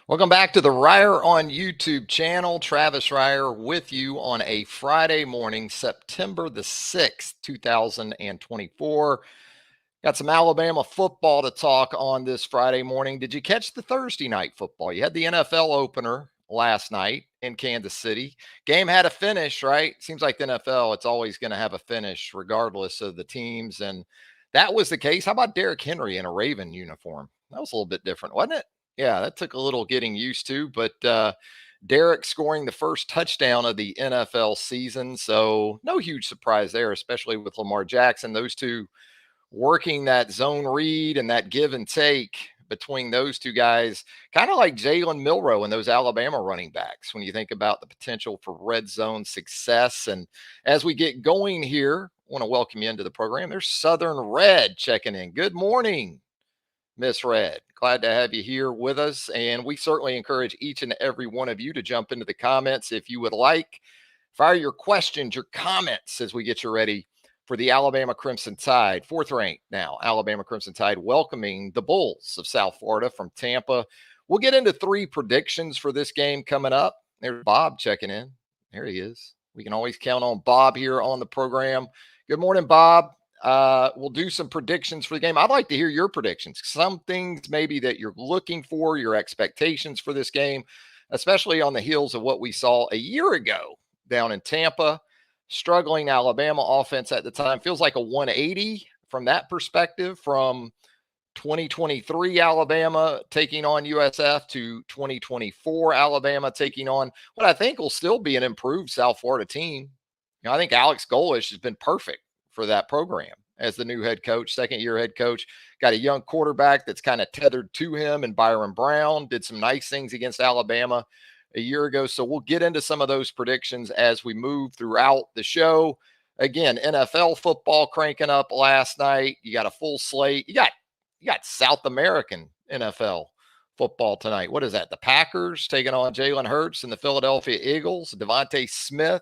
Welcome back to the Reier on YouTube channel. Travis Reier with you on a Friday morning, September the 6th, 2024. Got some Alabama football to talk on this Friday morning. Did you catch the Thursday night football? You had the NFL opener last night in Kansas City. Game had a finish, right? Seems like the NFL, it's always going to have a finish regardless of the teams. And that was the case. How about Derrick Henry in a Raven uniform? That was a little bit different, wasn't it? Yeah, that took a little getting used to, but Derrick scoring the first touchdown of the NFL season. So no huge surprise there, especially with Lamar Jackson. Those two working that zone read and that give and take between those two guys, kind of like Jalen Milroe and those Alabama running backs when you think about the potential for red zone success. And as we get going here, I want to welcome you into the program. There's Southern Red checking in. Good morning, Miss Red. Glad to have you here with us. And we certainly encourage each and every one of you to jump into the comments if you would like. Fire your questions, your comments as we get you ready for the Alabama Crimson Tide, fourth ranked now. Alabama Crimson Tide welcoming the Bulls of South Florida from Tampa. We'll get into three predictions for this game coming up. There's Bob checking in. There he is. We can always count on Bob here on the program. Good morning, Bob. We'll do some predictions for the game. I'd like to hear your predictions. Some things maybe that you're looking for, your expectations for this game, especially on the heels of what we saw a year ago down in Tampa. Struggling Alabama offense at the time. Feels like a 180 from that perspective, from 2023 Alabama taking on USF to 2024 Alabama taking on what I think will still be an improved South Florida team. I think Alex Golesh has been perfect for that program as the new head coach, second-year head coach. Got a young quarterback that's kind of tethered to him, and Byron Brown did some nice things against Alabama a year ago. So we'll get into some of those predictions as we move throughout the show. Again, NFL football cranking up last night. You got a full slate. You got South American NFL football tonight. What is that? The Packers taking on Jalen Hurts and the Philadelphia Eagles. Devontae Smith.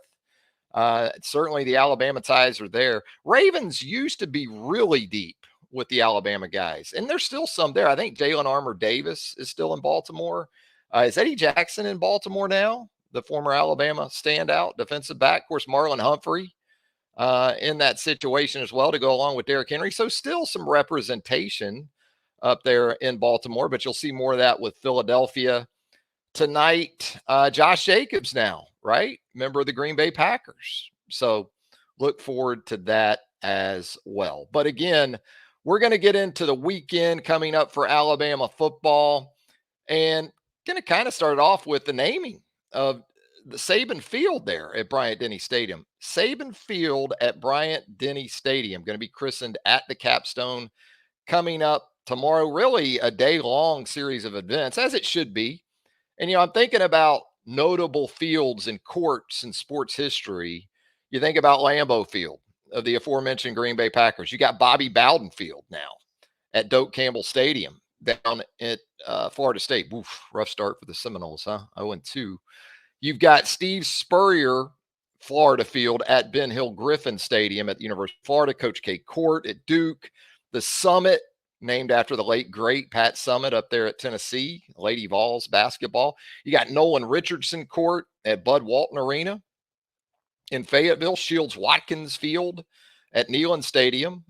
Certainly the Alabama ties are there. Ravens used to be really deep with the Alabama guys, and there's still some there. I think Jalen Armour Davis is still in Baltimore. Is Eddie Jackson in Baltimore now? The former Alabama standout defensive back. Of course, Marlon Humphrey in that situation as well to go along with Derrick Henry. So still some representation up there in Baltimore, but you'll see more of that with Philadelphia tonight. Josh Jacobs now, right? Member of the Green Bay Packers. So look forward to that as well. But again, we're going to get into the weekend coming up for Alabama football, and going to kind of start off with the naming of the Saban Field there at Bryant-Denny Stadium. Saban Field at Bryant-Denny Stadium going to be christened at the capstone coming up tomorrow. Really a day-long series of events, as it should be. And, I'm thinking about notable fields and courts in sports history. You think about Lambeau Field of the aforementioned Green Bay Packers. You got Bobby Bowden Field now at Doak Campbell Stadium down at Florida State. Oof, rough start for the Seminoles, huh? 0-2. You've got Steve Spurrier Florida Field at Ben Hill Griffin Stadium at the University of Florida. Coach K Court at Duke. The Summit, named after the late, great Pat Summit up there at Tennessee. Lady Vols basketball. You got Nolan Richardson Court at Bud Walton Arena in Fayetteville. Shields Watkins Field at Neyland Stadium.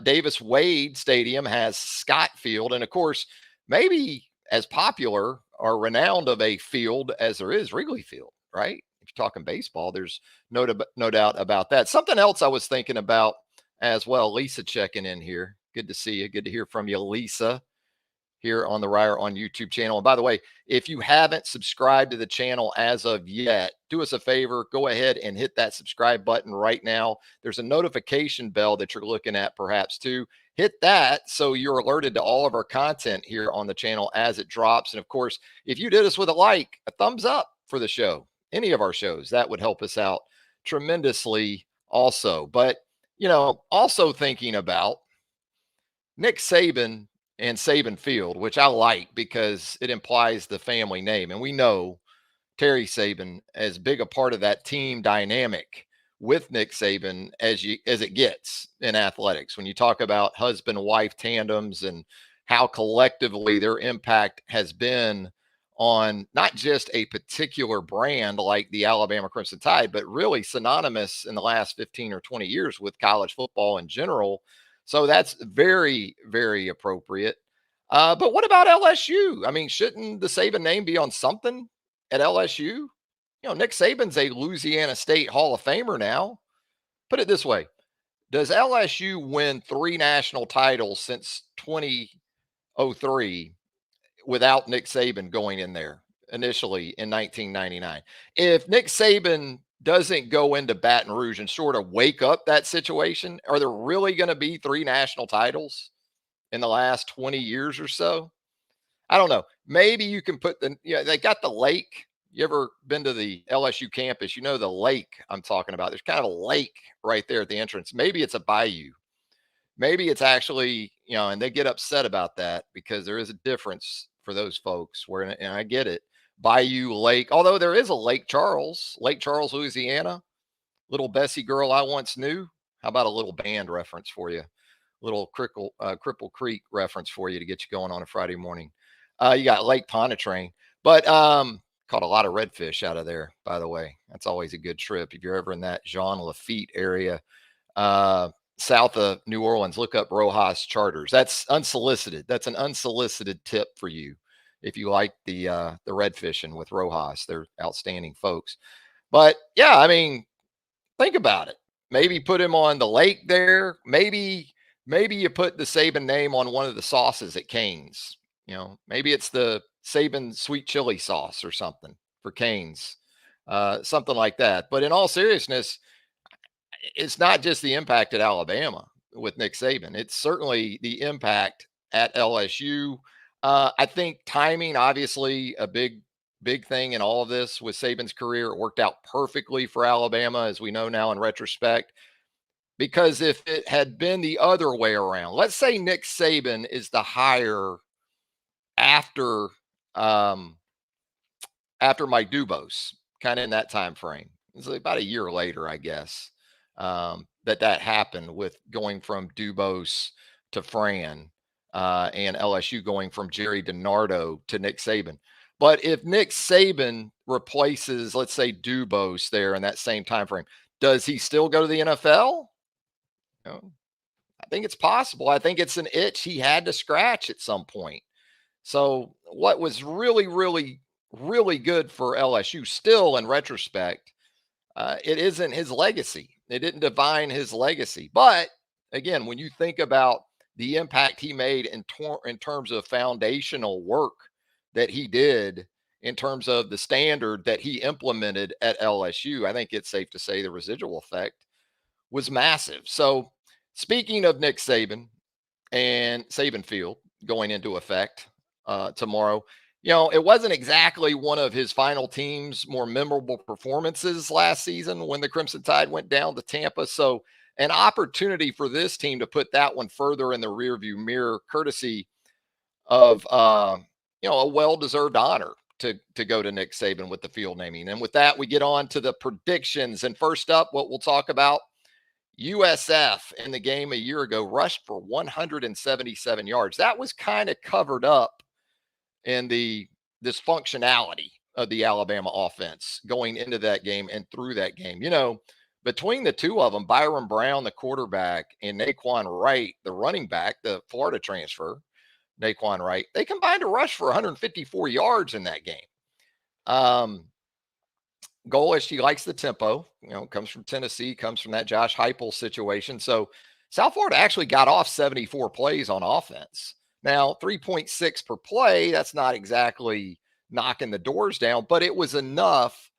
Davis Wade Stadium has Scott Field. And, of course, maybe as popular or renowned of a field as there is Wrigley Field, right? If you're talking baseball, there's no doubt about that. Something else I was thinking about as well. Lisa checking in here. Good to see you. Good to hear from you, Lisa, here on the Reier on YouTube channel. And by the way, if you haven't subscribed to the channel as of yet, do us a favor, go ahead and hit that subscribe button right now. There's a notification bell that you're looking at perhaps too. Hit that so you're alerted to all of our content here on the channel as it drops. And of course, if you did us with a like, a thumbs up for the show, any of our shows, that would help us out tremendously also. But, also thinking about Nick Saban and Saban Field, which I like because it implies the family name. And we know Terry Saban as big a part of that team dynamic with Nick Saban as it gets in athletics. When you talk about husband-wife tandems and how collectively their impact has been on not just a particular brand like the Alabama Crimson Tide, but really synonymous in the last 15 or 20 years with college football in general. So that's very, very appropriate. But what about LSU? I mean, shouldn't the Saban name be on something at LSU? Nick Saban's a Louisiana State Hall of Famer now. Put it this way: does LSU win 3 national titles since 2003 without Nick Saban going in there initially in 1999? If Nick Saban doesn't go into Baton Rouge and sort of wake up that situation, are there really going to be 3 national titles in the last 20 years or so? I don't know. Maybe you can put they got the lake. You ever been to the LSU campus? You know the lake I'm talking about. There's kind of a lake right there at the entrance. Maybe it's a bayou. Maybe it's actually, and they get upset about that because there is a difference for those folks where, and I get it. Bayou Lake, although there is a Lake Charles, Louisiana, little Bessie girl I once knew. How about a little band reference for you? Little Cripple Creek reference for you to get you going on a Friday morning. You got Lake Pontchartrain, but caught a lot of redfish out of there, by the way. That's always a good trip. If you're ever in that Jean Lafitte area, south of New Orleans, look up Rojas Charters. That's unsolicited. That's an unsolicited tip for you if you like the red fishing with Rojas. They're outstanding folks. But yeah, I mean, think about it. Maybe put him on the lake there. Maybe you put the Saban name on one of the sauces at Cane's. Maybe it's the Saban sweet chili sauce or something for Cane's, something like that. But in all seriousness, it's not just the impact at Alabama with Nick Saban. It's certainly the impact at LSU. I think timing, obviously, a big thing in all of this with Saban's career. It worked out perfectly for Alabama, as we know now in retrospect. Because if it had been the other way around, let's say Nick Saban is the hire after Mike Dubose, kind of in that time frame. It's about a year later, I guess, that happened with going from Dubose to Fran, and LSU going from Jerry DiNardo to Nick Saban. But if Nick Saban replaces, let's say, Dubose there in that same time frame, does he still go to the NFL? I think it's possible. I think it's an itch he had to scratch at some point. So what was really, really, really good for LSU still in retrospect, it isn't his legacy. It didn't define his legacy. But again, when you think about the impact he made in terms of foundational work that he did, in terms of the standard that he implemented at LSU, I think it's safe to say the residual effect was massive. So speaking of Nick Saban and Saban Field going into effect tomorrow, it wasn't exactly one of his final team's more memorable performances last season when the Crimson Tide went down to Tampa. So an opportunity for this team to put that one further in the rearview mirror, courtesy of a well-deserved honor to go to Nick Saban with the field naming. And with that, we get on to the predictions. And first up, what we'll talk about, USF in the game a year ago rushed for 177 yards. That was kind of covered up in the dysfunctionality of the Alabama offense going into that game and through that game. Between the two of them, Byron Brown, the quarterback, and Naquan Wright, the running back, the Florida transfer, Naquan Wright, they combined to rush for 154 yards in that game. Golish, he likes the tempo, comes from Tennessee, comes from that Josh Heupel situation. So South Florida actually got off 74 plays on offense. Now, 3.6 per play, that's not exactly knocking the doors down, but it was enough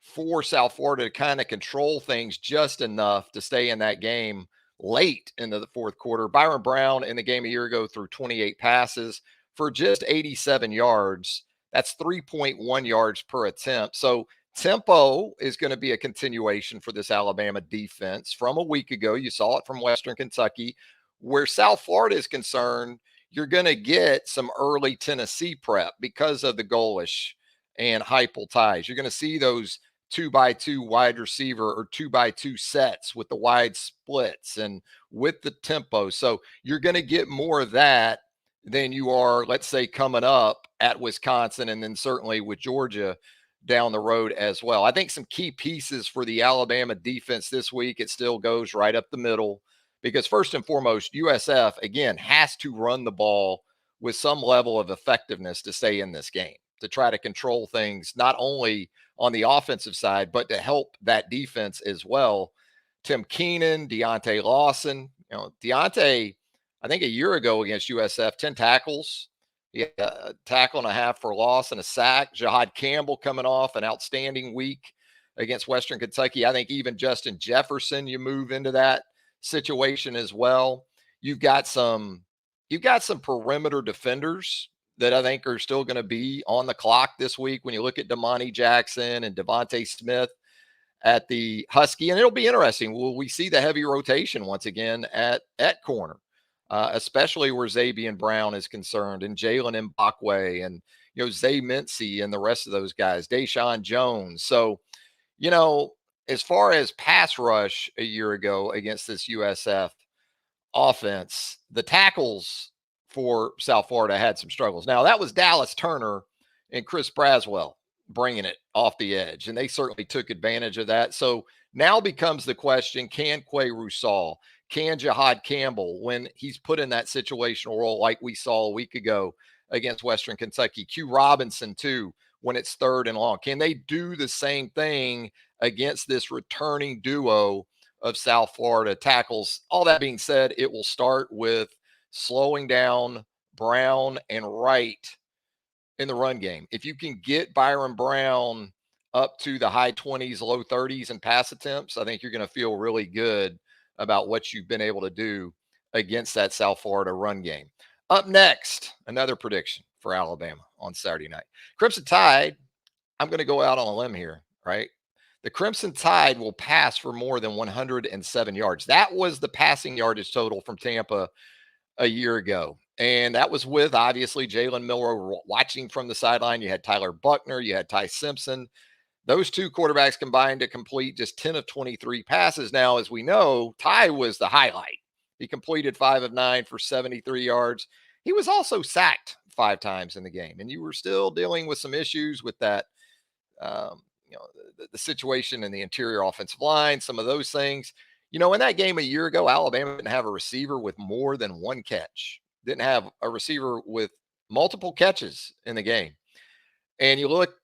for South Florida to kind of control things just enough to stay in that game late into the fourth quarter. Byron Brown in the game a year ago threw 28 passes for just 87 yards. That's 3.1 yards per attempt. So tempo is going to be a continuation for this Alabama defense from a week ago. You saw it from Western Kentucky. Where South Florida is concerned, you're going to get some early Tennessee prep because of the Golish and Heupel ties. You're going to see those 2x2 wide receiver or 2x2 sets with the wide splits and with the tempo. So you're going to get more of that than you are, let's say, coming up at Wisconsin and then certainly with Georgia down the road as well. I think some key pieces for the Alabama defense this week, it still goes right up the middle because, first and foremost, USF, again, has to run the ball with some level of effectiveness to stay in this game, to try to control things, not only on the offensive side, but to help that defense as well. Tim Keenan, Deontay Lawson, Deontay, I think a year ago against USF, 10 tackles. He had a tackle and a half for loss and a sack. Jahad Campbell coming off an outstanding week against Western Kentucky. I think even Justin Jefferson, you move into that situation as well. You've got some perimeter defenders that I think are still going to be on the clock this week. When you look at Damani Jackson and Devontae Smith at the Husky, and it'll be interesting. Will we see the heavy rotation once again at corner, especially where Zabian Brown is concerned, and Jalen Mbakwe, and Zay Mincy, and the rest of those guys, Deshaun Jones. So, as far as pass rush a year ago against this USF offense, the tackles for South Florida had some struggles. Now, that was Dallas Turner and Chris Braswell bringing it off the edge, and they certainly took advantage of that. So now becomes the question, can Quay Rusal, can Jahad Campbell, when he's put in that situational role like we saw a week ago against Western Kentucky, Q Robinson too, when it's third and long, can they do the same thing against this returning duo of South Florida tackles? All that being said, it will start with slowing down Brown and Wright in the run game. If you can get Byron Brown up to the high 20s, low 30s in pass attempts, I think you're going to feel really good about what you've been able to do against that South Florida run game. Up next, another prediction for Alabama on Saturday night. Crimson Tide, I'm going to go out on a limb here, right? The Crimson Tide will pass for more than 107 yards. That was the passing yardage total from Tampa a year ago. And that was with, obviously, Jalen Milroe watching from the sideline. You had Tyler Buckner. You had Ty Simpson. Those two quarterbacks combined to complete just 10 of 23 passes. Now, as we know, Ty was the highlight. He completed 5 of 9 for 73 yards. He was also sacked 5 times in the game. And you were still dealing with some issues with that, the situation in the interior offensive line, some of those things. In that game a year ago, Alabama didn't have a receiver with more than one catch, didn't have a receiver with multiple catches in the game. And you look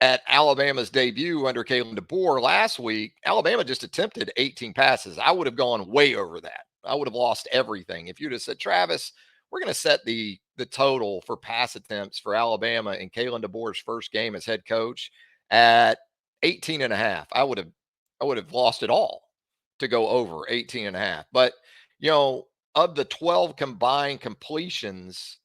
at Alabama's debut under Kalen DeBoer last week, Alabama just attempted 18 passes. I would have gone way over that. I would have lost everything. If you'd have said, Travis, we're going to set the total for pass attempts for Alabama in Kalen DeBoer's first game as head coach at 18 and a half, I would have lost it all to go over 18 and a half. But, of the 12 combined completions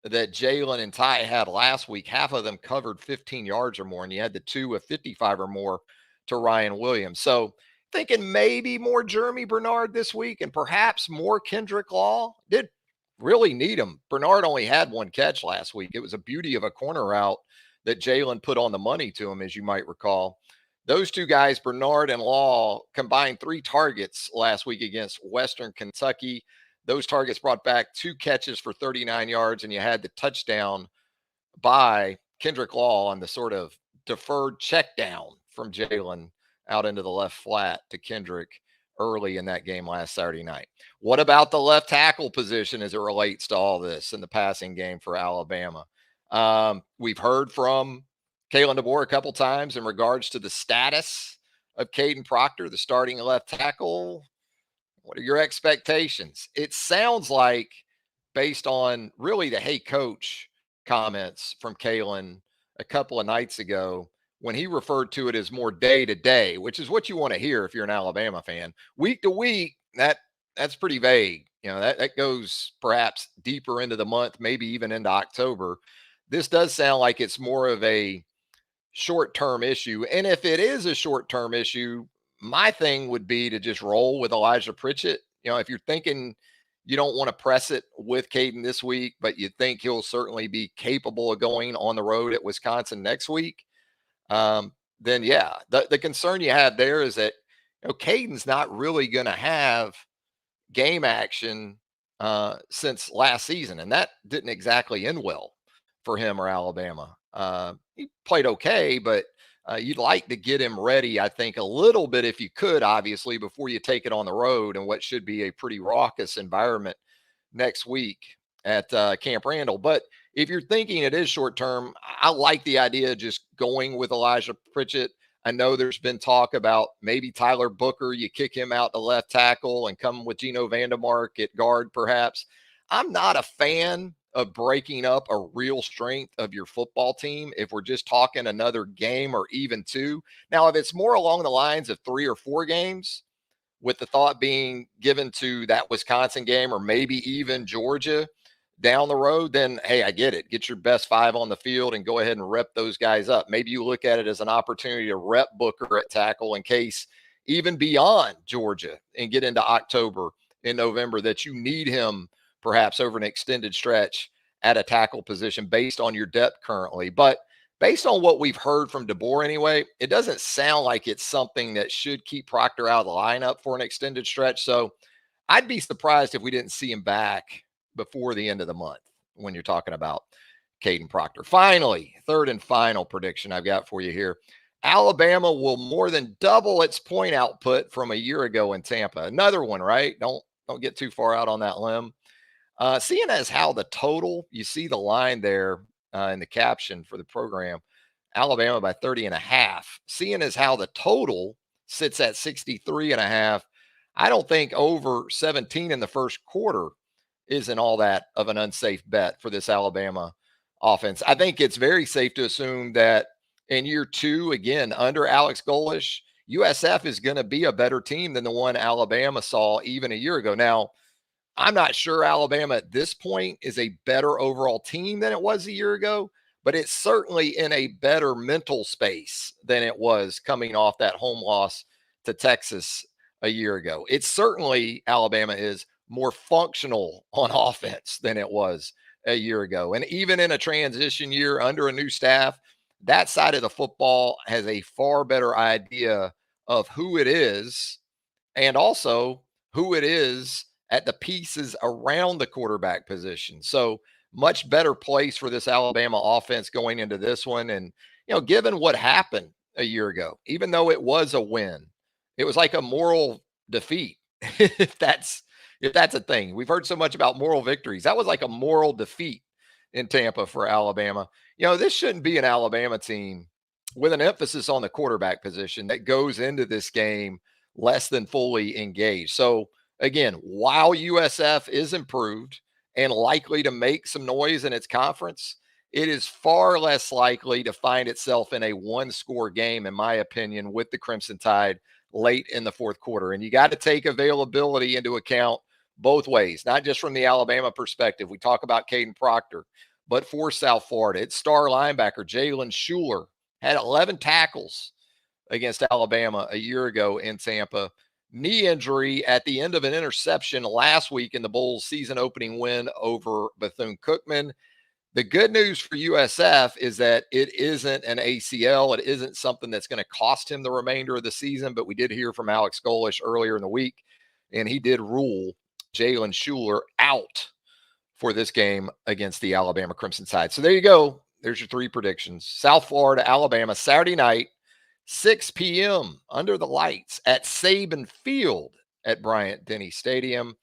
that Jalen and Ty had last week, half of them covered 15 yards or more, and you had the 2 of 55 or more to Ryan Williams. So thinking maybe more Jeremy Bernard this week and perhaps more Kendrick Law. Did really need him. Bernard only had 1 catch last week. It was a beauty of a corner route that Jalen put on the money to him, as you might recall. Those two guys, Bernard and Law, combined 3 targets last week against Western Kentucky. Those targets brought back 2 catches for 39 yards, and you had the touchdown by Kendrick Law on the sort of deferred check down from Jalen out into the left flat to Kendrick early in that game last Saturday night. What about the left tackle position as it relates to all this in the passing game for Alabama? We've heard from Kalen DeBoer a couple times in regards to the status of Caden Proctor, the starting left tackle. What are your expectations? It sounds like, based on really the hey coach comments from Kalen a couple of nights ago, when he referred to it as more day to day, which is what you want to hear if you're an Alabama fan. Week to week, that's pretty vague. That goes perhaps deeper into the month, maybe even into October. This does sound like it's more of a short-term issue. And if it is a short-term issue, my thing would be to just roll with Elijah Pritchett. If you're thinking you don't want to press it with Caden this week, but you think he'll certainly be capable of going on the road at Wisconsin next week, then yeah, the concern you have there is that Caden's not really going to have game action since last season, and that didn't exactly end well for him or Alabama. He played okay, but you'd like to get him ready, I think, a little bit if you could, obviously, before you take it on the road in what should be a pretty raucous environment next week at Camp Randall. But if you're thinking it is short term, I like the idea of just going with Elijah Pritchett. I know there's been talk about maybe Tyler Booker, you kick him out to left tackle and come with Gino Vandermark at guard, perhaps. I'm not a fan of breaking up a real strength of your football team if we're just talking another game or even two. Now, if it's more along the lines of 3 or 4 games, with the thought being given to that Wisconsin game or maybe even Georgia down the road, then hey, I get it. Get your best 5 on the field and go ahead and rep those guys up. Maybe you look at it as an opportunity to rep Booker at tackle in case even beyond Georgia and get into October and November that you need him perhaps over an extended stretch at a tackle position based on your depth currently. But based on what we've heard from DeBoer anyway, it doesn't sound like it's something that should keep Proctor out of the lineup for an extended stretch. So I'd be surprised if we didn't see him back before the end of the month when you're talking about Caden Proctor. Finally, third and final prediction I've got for you here. Alabama will more than double its point output from a year ago in Tampa. Another one, right? Don't get too far out on that limb. Seeing as how the total, you see the line there in the caption for the program, Alabama by 30.5. Seeing as how the total sits at 63.5, I don't think over 17 in the first quarter isn't all that of an unsafe bet for this Alabama offense. I think it's very safe to assume that in year 2, again, under Alex Golish, USF is going to be a better team than the one Alabama saw even a year ago. Now, I'm not sure Alabama at this point is a better overall team than it was a year ago, but it's certainly in a better mental space than it was coming off that home loss to Texas a year ago. It's certainly Alabama is more functional on offense than it was a year ago. And even in a transition year under a new staff, that side of the football has a far better idea of who it is and also who it is at the pieces around the quarterback position. So much better place for this Alabama offense going into this one. And, given what happened a year ago, even though it was a win, it was like a moral defeat. if that's a thing. We've heard so much about moral victories. That was like a moral defeat in Tampa for Alabama. This shouldn't be an Alabama team with an emphasis on the quarterback position that goes into this game less than fully engaged. So again, while USF is improved and likely to make some noise in its conference, it is far less likely to find itself in a 1-score game, in my opinion, with the Crimson Tide late in the fourth quarter. And you got to take availability into account both ways, not just from the Alabama perspective. We talk about Caden Proctor, but for South Florida, its star linebacker, Jalen Schuler, had 11 tackles against Alabama a year ago in Tampa. Knee injury at the end of an interception last week in the Bulls' season opening win over Bethune-Cookman. The good news for USF is that it isn't an ACL. It isn't something that's going to cost him the remainder of the season, but we did hear from Alex Golish earlier in the week, and he did rule Jalen Schuler out for this game against the Alabama Crimson Tide. So there you go. There's your 3 predictions. South Florida, Alabama, Saturday night, 6 p.m. under the lights at Saban Field at Bryant-Denny Stadium.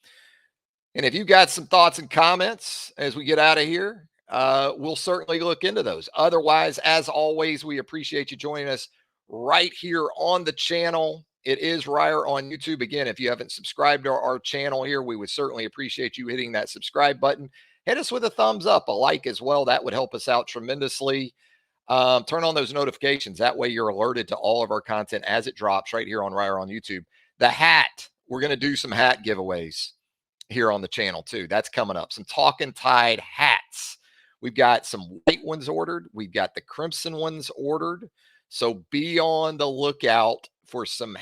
And if you've got some thoughts and comments as we get out of here, we'll certainly look into those. Otherwise, as always, we appreciate you joining us right here on the channel. It is Reier on YouTube. Again, if you haven't subscribed to our channel here, we would certainly appreciate you hitting that subscribe button. Hit us with a thumbs up, a like as well. That would help us out tremendously. Turn on those notifications. That way you're alerted to all of our content as it drops right here on Reier on YouTube. The hat, we're going to do some hat giveaways here on the channel too. That's coming up. Some Talking Tide hats. We've got some white ones ordered. We've got the crimson ones ordered. So be on the lookout for some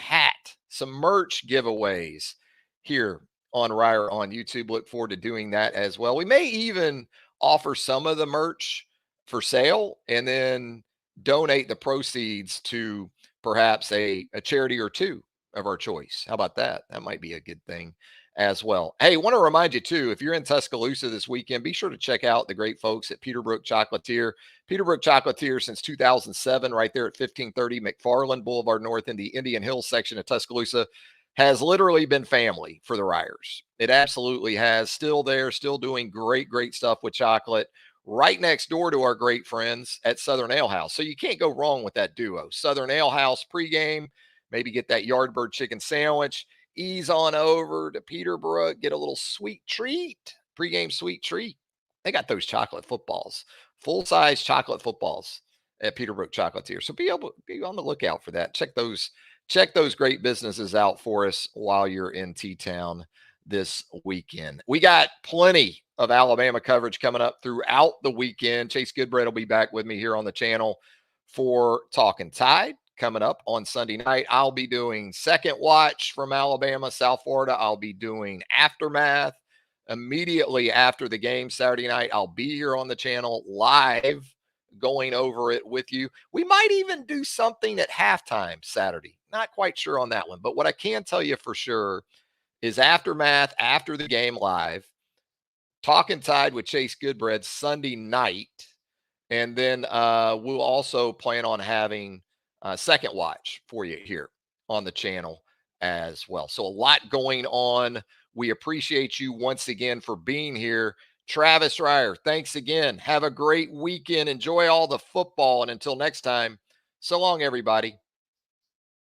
merch giveaways here on Reier on YouTube. Look forward to doing that as well. We may even offer some of the merch for sale and then donate the proceeds to perhaps a charity or two of our choice. How about that? That might be a good thing as well. Hey, want to remind you too, if you're in Tuscaloosa this weekend, be sure to check out the great folks at Peterbrook Chocolatier. Peterbrook Chocolatier since 2007, right there at 1530 McFarland Boulevard North in the Indian Hills section of Tuscaloosa, has literally been family for the Reiers. It absolutely has. Still there, still doing great, great stuff with chocolate. Right next door to our great friends at Southern Ale House. So you can't go wrong with that duo. Southern Ale House pregame, maybe get that Yardbird chicken sandwich, ease on over to Peterbrook, get a little sweet treat, pregame sweet treat. They got those chocolate footballs, full size chocolate footballs at Peterbrook Chocolatier. So be on the lookout for that. Check those great businesses out for us while you're in T-Town this weekend. We got plenty of Alabama coverage coming up throughout the weekend. Chase Goodbread will be back with me here on the channel for Talking Tide coming up on Sunday night. I'll be doing second watch from Alabama, South Florida. I'll be doing aftermath immediately after the game Saturday night. I'll be here on the channel live going over it with you. We might even do something at halftime Saturday. Not quite sure on that one, but what I can tell you for sure is aftermath after the game live, Talking Tide with Chase Goodbread Sunday night. And then we'll also plan on having second watch for you here on the channel as well. So a lot going on. We appreciate you once again for being here. Travis Reier, thanks again. Have a great weekend. Enjoy all the football. And until next time, so long, everybody.